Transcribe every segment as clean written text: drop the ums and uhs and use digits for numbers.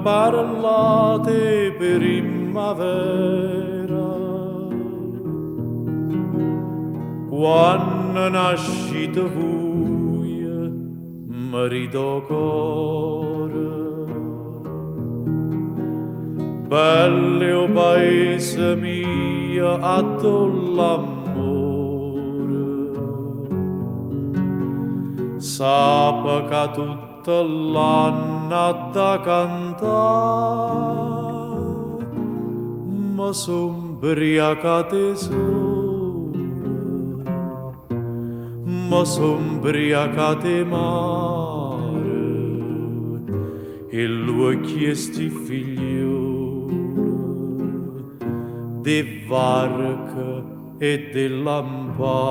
parlate primavera, quando nascite voi, marito cuore. Belle o paese mio, a tu l'amore, sappa che tutto l'anno da cantare, ma son briacate sole, ma son briacate mare, e lui chiesti figlioli de varca e de lampare,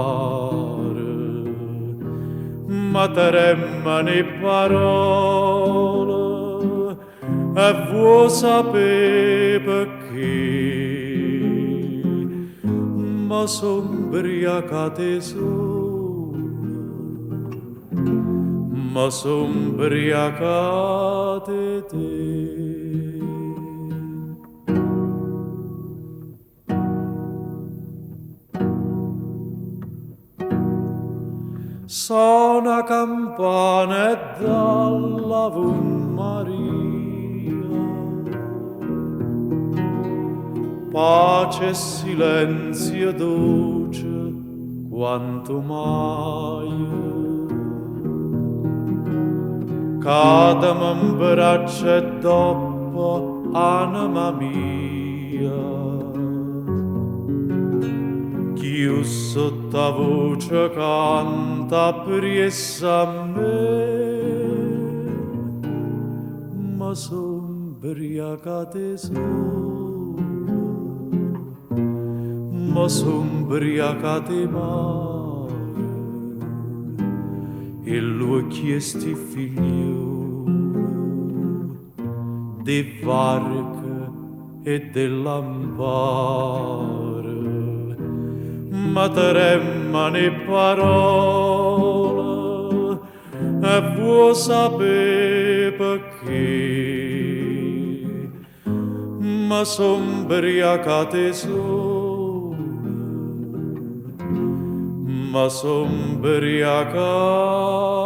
ma tremano parole e vuoi sapere perché, ma son briacate sole, ma son briacate te. Suona campana e dall'Ave Maria, pace e silenzio dolce quanto mai. Cadami in braccia e dopo anima mia, chiù sotto la voce canta priessa a me, ma son briacate sole, ma son briacate mare, e lui chiesti figlioli di varca e de lampare, ma tremano parole e vuoi sapere perché, ma son briacate sole, ma son briacate